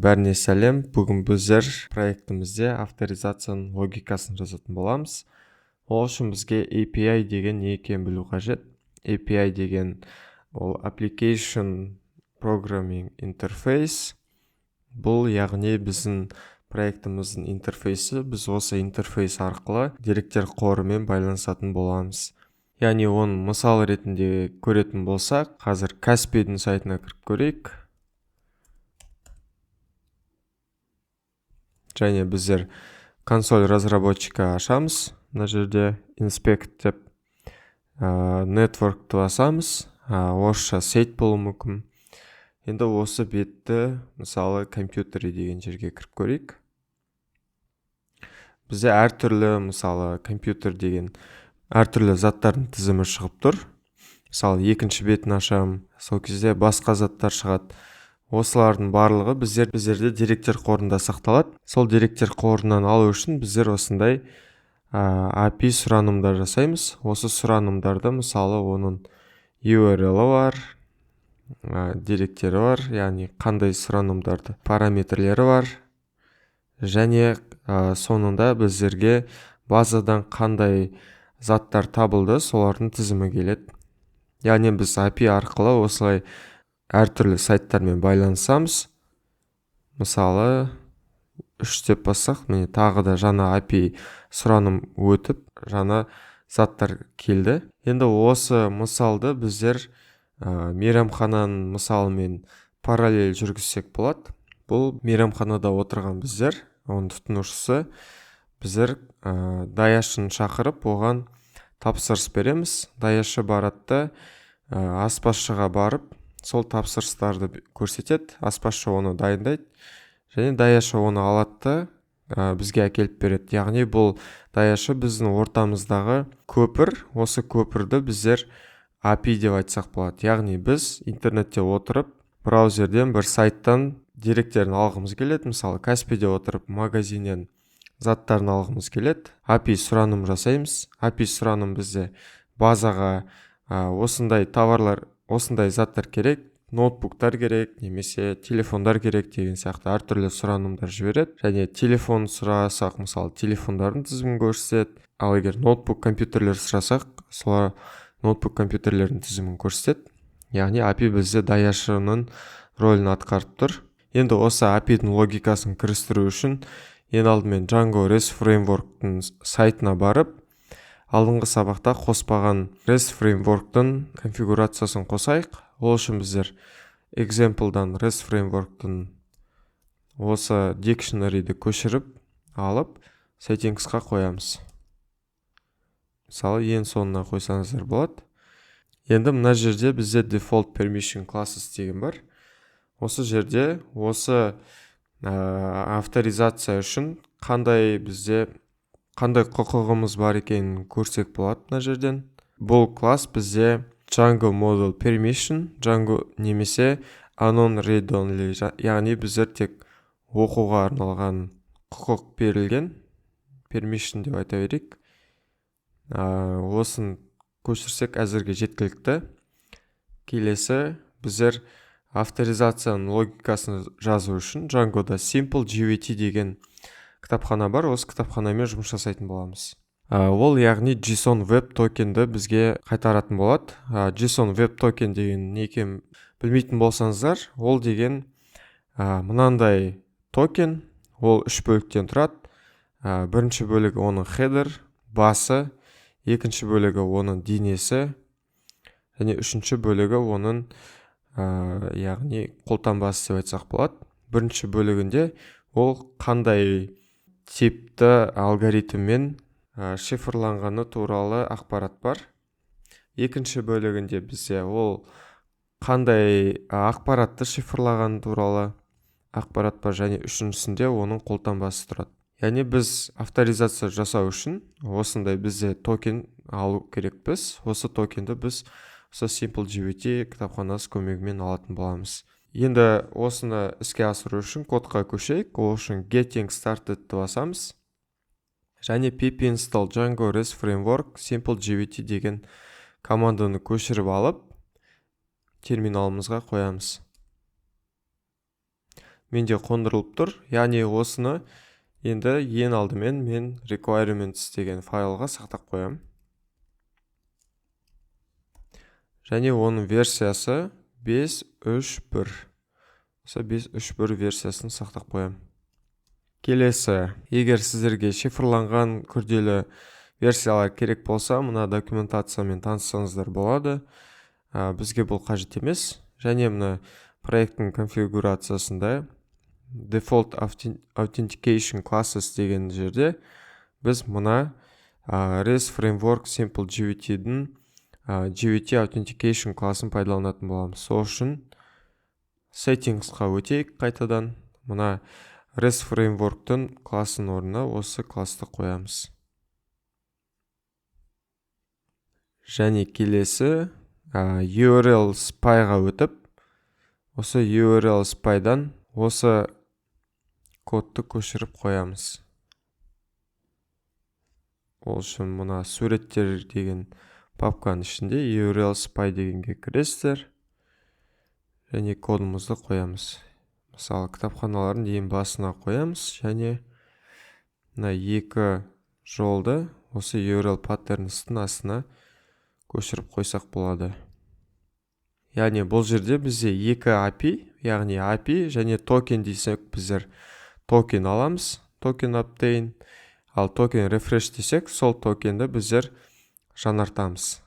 Бәріне сәлем. Бүгін біздер проектімізде авторизацияның логикасын жазатын боламыз. Ол үшін бізге API деген не екенін білу қажет. API деген ол Application Programming Interface. Бұл яғни біздің проектіміздің интерфейсі. Біз осы интерфейс арқылы деректер қорымен байланысатын боламыз. Яғни оны мысал ретінде көретін болсақ, қазір Каспийдің сайтына кіріп көрейік. Және біздер консоль разработчика ашамыз. Мына жерде inspect деп network'ты басамыз. Орысша сейт болуы мүмкін. Енді осы бетті мысалы компьютері деген жерге кіріп көрейік. Бізде әртүрлі мысалы компьютер деген әртүрлі заттардың тізімі шығып тұр. Мысалы екінші бетін ашам, сол кезде басқа заттар шығады. Осылардың барлығы біздерде деректер қорында сақталады. Сол деректер қорынан алу үшін біздер осындай API сұранымдар жасаймыз. Осы сұранымдарды мысалы оның URL-і бар, деректері бар, яғни қандай сұранымдарды, параметрлері бар. Және соңында біздерге базадан қандай заттар табылды, солардың тізімі келеді. Яғни біз API арқылы осылай әртүрлі сайттармен байланысамыз. Мысалы 3 деп бассақ, міне тағы да жаңа API сұраным өтіп, жаңа заттар келді. Енді осы мысалды біздер мейрамхананың мысалымен параллель жүргізсек болады. Бұл мейрамханада отырған біздер, оның тұтынушысы, біздер даяшыны шақырып, оған тапсырыс береміз. Даяшы барады, аспазшыға барып, сол тапсырыстарды көрсетеді. Аспазшы оны дайындайды. Және даяшы оны алады, бізге әкеліп береді. Яғни бұл даяшы біздің ортамыздағы көпір. Осы көпірді біздер API деп айтсақ болады. Яғни біз интернетте отырып, браузерден бір сайттан деректерін алғымыз келеді. Мысалы, Каспийде отырып, магазиннен заттарын алғымыз келеді. API сұраным жасаймыз. API сұраным бізде базаға осындай товарлар, осындай заттар керек, ноутбуктар керек, немесе телефондар керек деген сияқты әртүрлі сұранымдар жібереді. Және телефон сұрасақ, мысалы, телефондардың тізімін көрсетеді. Ал егер ноутбук компьютерлер сұрасақ, солар ноутбук компьютерлердің тізімін көрсетеді. Яғни API бізде даяшының рөлін атқарып тұр. Енді осы API-дің логикасын кірістіру үшін ең алдымен Django REST Framework-тың сайтына барып, алдыңғы сабақта қоспаған REST Framework-тың конфигурациясын қосайық. Ол үшін біздер example-дан REST Framework-тың осы dictionary-ді көшіріп алып, settings-қа қоямыз. Мысалы, ең соңына қойсаңыздар болады. Енді мына жерде бізде default permission classes деген бар. Осы жерде осы авторизация үшін қандай құқығымыз бар екенін көрсек болады мына жерден. Бұл класс бізде Django Model Permission, Django немесе Unknown Read Only, яғни біздер тек оқуға арналған құқық берілген, permission деп айта берейік. Осын көшірсек әзірге жеткілікті. Келесі біздер авторизацияның логикасын жазу үшін Django'да Simple JWT деген кітапхана бар, осы кітапханамен жұмыс жасайтын боламыз. Ол яғни JSON Web токенді бізге қайтаратын болады. JSON Web токен деген не екенін білмейтін болсаңыздар, ол деген мынандай токен, ол 3 бөліктен тұрады. Бірінші бөлігі оның header, басы, екінші бөлігі оның денесі, және үшінші бөлігі оның яғни қолтаңбасы деп айтсақ болады. Бірінші бөлігінде ол қандай типті алгоритммен шифрланғаны туралы ақпарат бар. Екінші бөлігінде бізде ол қандай ақпаратты шифрлағаны туралы ақпарат бар, және үшіншісінде оның қолтаңбасы тұрады. Яғни біз авторизация жасау үшін осындай бізде токен алу керекпіз. Осы токенді біз осы Simple JWT кітапханасы көмегімен алатын боламыз. Енді осыны іске асыру үшін кодқа көшейік. Ол үшін getting started басамыз. Және pip install Django REST Framework Simple JWT деген команданы көшіріп алып, терминалымызға қоямыз. менде қондырылып тұр. Яғни осыны енді ең алдымен мен requirements деген файлға сақтап қоям. Және оның версиясы 5.3.1. Осы 5.3.1 версиясын сақтап қоям. Келесі, егер сіздерге шифрланған күрделі версиялар керек болса, мына документациямен таныссаңыздар болады. Бізге бұл қажет емес. Және мына проекттің конфигурациясында Default Authentication Classes деген жерде біз мына REST Framework Simple JWT-дің JWT Authentication класын пайдаланатын боламыз. Сол үшін Settings-қа өтейік қайтадан. Мына REST Framework-тың класын орнына осы класты қоямыз. Және келесі URL spy-ға өтіп, осы URL spy-дан осы кодты көшіріп қоямыз. Ол үшін мына суреттер деген папканың ішінде URL spy дегенге кіресіздер. Және кодымызды қоямыз. Мысалы, кітапханалардың ең басына қоямыз. Және мына екі жолды осы URL паттернстың астына көшіріп қойсақ болады. Яғни бұл жерде бізде екі API, яғни API және токен десек, біздер токен аламыз, токен obtain, ал токен refresh десек, сол токенді біздер жаңартамыз.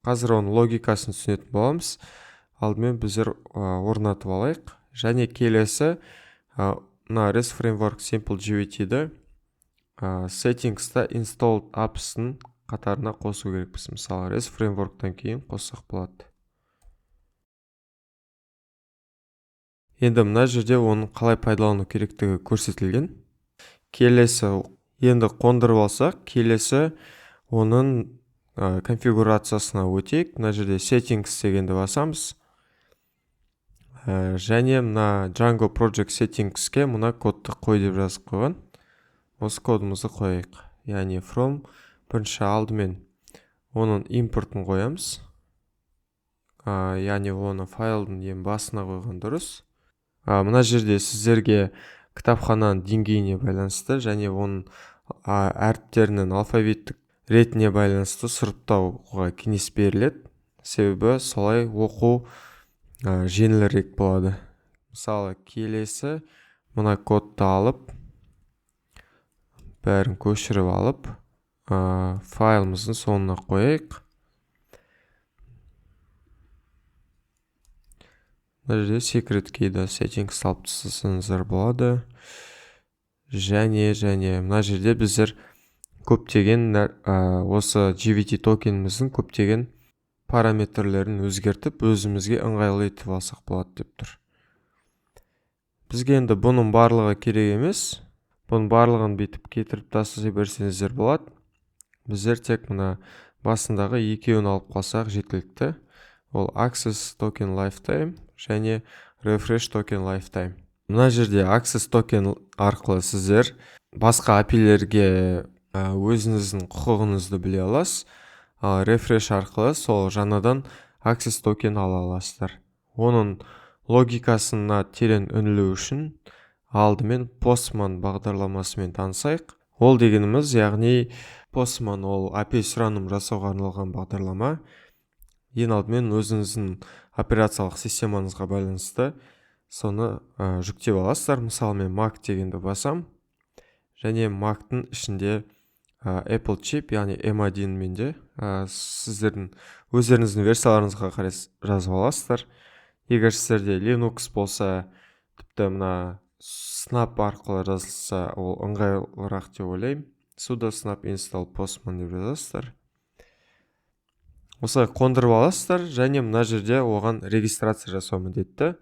Қазір оның логикасын түсінетін боламыз. Алдымен біздер орнатып алайық. Және келесі мына REST Framework Simple JWT-ді Settings-та Installed Apps-ның қатарына қосу керекпіз. Мысалы, REST Framework-тан кейін қоссақ болады. Енді мына жерде оның қалай пайдалану керектігі көрсетілген. Келесі, енді қондырып алсақ, келесі оның конфигурациясына өтейік. Мына жерде Settings дегенді басамыз. Және мына Django Project Settings-ке мына кодты қой деп жазып қойған. Осы кодымызды қойайық. Яғни from бірінші алдымен оның импортын қоямыз. Яғни оны файлдың ең басына қойған дұрыс. Мына жерде сіздерге кітапхананың деңгейіне байланысты және оның әріптерінің алфавиттік ретіне байланысты сұрыптауға кеңес беріледі. Себебі солай оқу жеңілірек болады. Мысалы, келесі мына кодты алып, бәрін көшіріп алып, файлымыздың соңына қойайық. Мына жерде secret key-ді settings алып тастасаңыздар болады. Және мына жерде біздер көптеген осы JWT токеніміздің көптеген параметрлерін өзгертіп, өзімізге ыңғайлы етіп алсақ болады деп тұр. Бізге енді бұның барлығы керек емес. Бұның барлығын бетіп кетіріп тастай берсеңіздер болады. Біздер тек мына басындағы екеуін алып қалсақ жеткілікті. Ол Access Token Lifetime және Refresh Token Lifetime. Мына жерде Access Token арқылы сіздер басқа API-лерге өзіңіздің құқығыңызды біле аласыз. Refresh арқылы сол жаңадан Access Token ала аласыздар. Оның логикасына терең үңілу үшін алдымен Postman бағдарламасымен танысайық. Ол дегеніміз, яғни Postman ол API сұраным жасауға арналған бағдарлама. Ең алдымен өзіңіздің операциялық системаңызға байланысты соны жүктеп аласыздар. Мысалы, мен Mac дегенді басам. Және Mac-тың ішінде Apple Chip, яғни M1 менде сіздердің өздеріңіздің версияларыңызға қарай жазып аласыздар. Егер сіздерде Linux болса, тіпті мына Snap арқылы жазылса, ол ыңғайлырақ деп ойлаймын. Sudo snap install postman деп жазасыздар. Осылай қондырып аласыздар, және мына жерде оған регистрация жасау міндетті.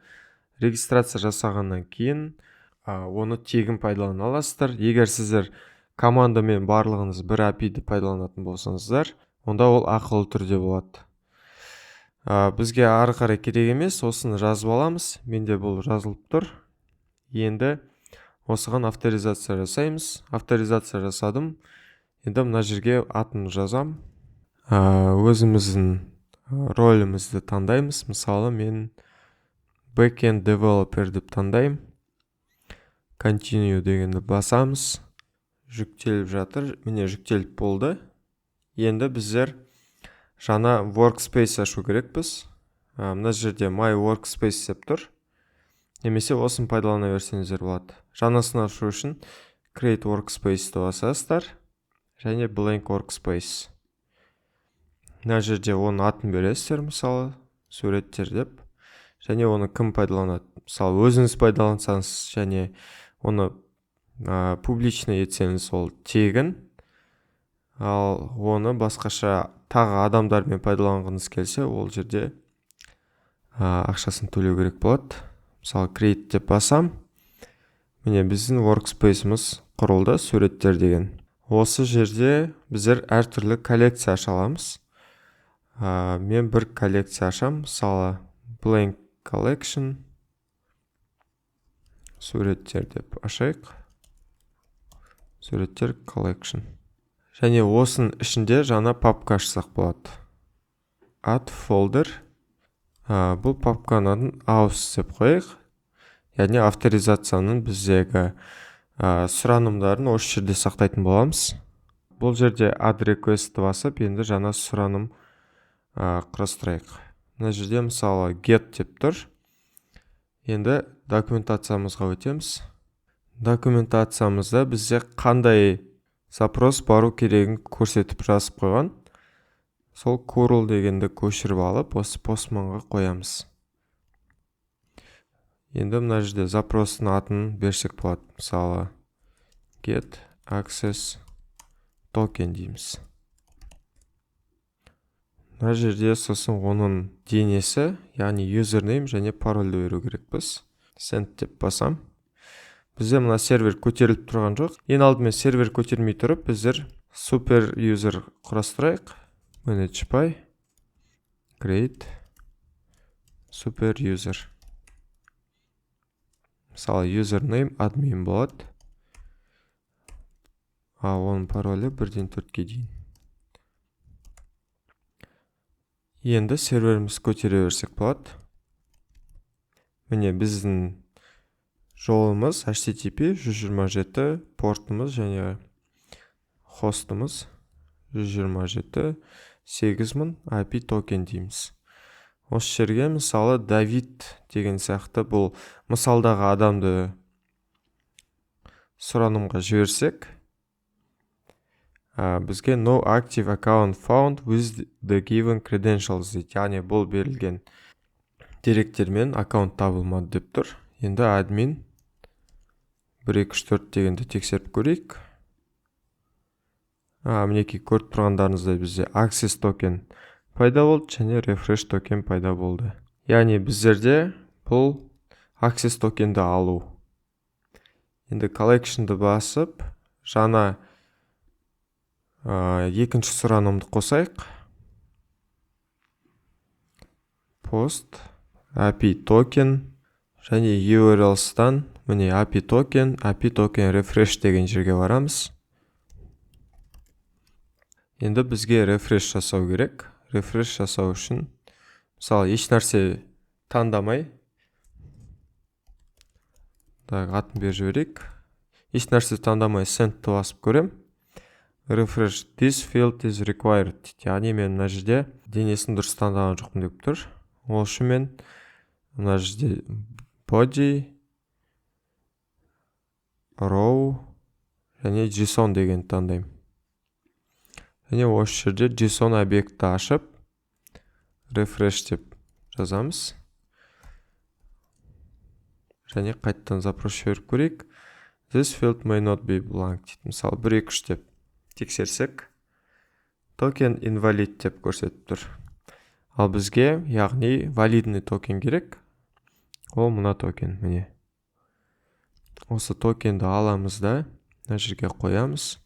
Регистрация жасағаннан кейін оны тегін пайдалана аласыздар. Егер сіздер командамен барлығыңыз бір API-ді пайдаланатын болсаңыздар, онда ол ақылы түрде болады. Бізге ары қарай керек емес, осыны жазып аламыз. Менде бұл жазылып тұр. Енді осыған авторизация жасаймыз. Авторизация жасадым. Енді мына жерге атын жазам. Өзіміздің ролімізді таңдаймыз. Мысалы, мен backend developer деп таңдаймын. continue дегенді басамыз. Жүктеліп жатыр. Міне жүктеліп болды. Енді біздер жаңа workspace ашу керекпіз. Мына жерде my workspace деп тұр. Немесе осыны пайдалана берсеңіздер болады. Жаңасын ашу үшін create workspace-ті басасыздар. Және blank workspace. Мына жерде оның атын бересіздер, мысалы, суреттер деп. Және оны кім пайдаланады? Мысалы, өзіңіз пайдалансаңыз, және оны публичный етсеңіз, ол тегін. Ал оны басқаша тағы адамдармен пайдаланғыңыз келсе, ол жерде ақшасын төлеу керек болады. Мысалы, create деп басам. Міне біздің workspace-іміз құрылды, суреттер деген. Осы жерде біздер әртүрлі коллекция аша аламыз. Мен бір коллекция ашам, мысалы, blank collection, суреттер деп ашайық. Суреттер collection. Және осының ішінде жаңа папка ашсақ болады. Add folder. Бұл папканың aus деп қойық. Яғни авторизацияның біздегі сұранымдарын осы жерде сақтайтын боламыз. Бұл жерде add request басып, енді жаңа сұраным құрастырайық. Мына жерде мысалы get деп тұр. Енді документациямызға өтеміз. Документациямызда бізде қандай запрос бару керегін көрсетіп жазып қойған. Сол curl дегенді көшіріп алып, осы postmanға қоямыз. Енді мына жерде запростың атын берсек болады. Мысалы, get access token дейміз. Мына жерде сосын оның денесі, яғни username және парольді беру керекпіз. Send деп басам. Бізде мына сервер көтеріліп тұрған жоқ. Ең алдымен сервер көтермей тұрып, біздер super user құрастырайық. Manage by create super user. Мысалы, username admin болады. Оның паролі 1-4-ке дейін. Енді серверіміз көтере берсек болады. Міне біздің жолымыз HTTP 127, портымыз және хостымыз 127-8000 IP токен дейміз. Осы жерге мысалы Давид деген сияқты бұл мысалдағы адамды сұранымға жіберсек, бізге no active account found with the given credentials дейді. Яғни бұл берілген деректермен аккаунт табылмады деп тұр. Енді admin 124 дегенді тексеріп көрейік. Мінеки көріп тұрғандарыңыздай бізде access токен пайда болды және refresh токен пайда болды. Яғни біздерде бұл access токенді алу. Енді collection'ды басып, жаңа екінші сұранымды қосайық. Post, API токен және URL'стан міне API токен refresh деген жерге барамыз. Енді бізге refresh жасау керек. Refresh жасау үшін, мысалы, еш нәрсе таңдамай, атын беріп жіберейік. Еш нәрсе таңдамай send-ті басып көрем. Refresh this field is required. Яғни мен мына жерде денесін дұрыс таңдаған жоқпын деп тұр. Ол үшін мен мына жерде body, row және JSON деген таңдаймын. Және осы жерде JSON объектті ашып, refresh деп жазамыз. Және қайттан запрос жіберіп көрейік. This field may not be blank дейді. Мысалы, 1-2-3 деп тексерсек, токен invalid деп көрсетіп тұр. Ал бізге, яғни, валидный токен керек. Ол мұна токен, міне. Осы токенді аламыз да, мына жерге қоямыз.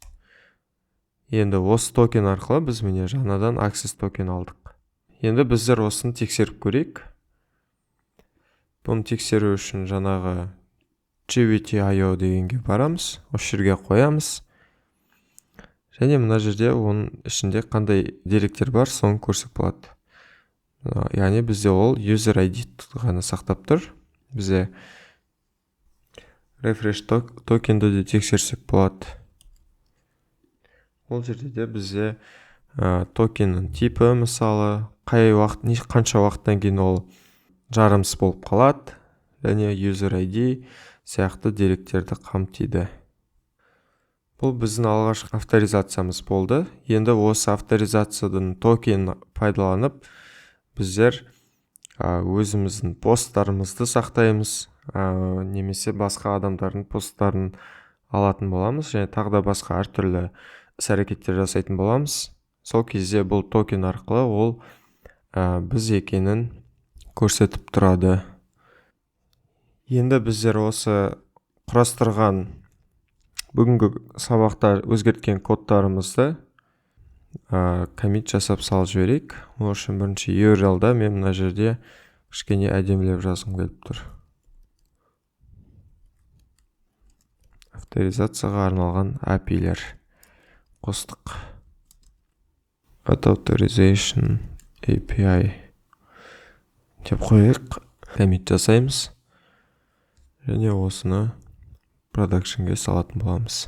Енді осы токен арқылы біз міне жаңадан access токен алдық. Енді біздер осыны тексеріп көрейік. Бұны тексеру үшін жаңағы GBT.io дегенге барамыз. Осы жерге қоямыз. Және мына жерде оның ішінде қандай деректер бар, соны көрсек болады. Яғни бізде ол user ID ғана сақтап тұр. Бізде refresh токенді де тексерсек болады. Ол жерде де бізде токеннің типі, мысалы қанша уақыттан кейін ол жарамсыз болып қалады, және user ID сияқты деректерді қамтиды. Бұл біздің алғашқы авторизациямыз болды. Енді осы авторизациядан токен пайдаланып, біздер өзіміздің посттарымызды сақтаймыз, немесе басқа адамдардың посттарын алатын боламыз, және тағы да басқа әртүрлі іс-әрекеттер жасайтын боламыз. Сол кезде бұл токен арқылы ол біз екенін көрсетіп тұрады. Енді біздер осы құрастырған бүгінгі сабақта өзгерткен кодтарымызды коммит жасап салып жіберейік. Ол үшін бірінші URL-да мен мына жерде кішкене әдемілеп жазғым келіп тұр. Авторизацияға арналған API-лер қостық. Authorization API деп қойық. Коммит жасаймыз. Және осыны продакшнге салатын боламыз.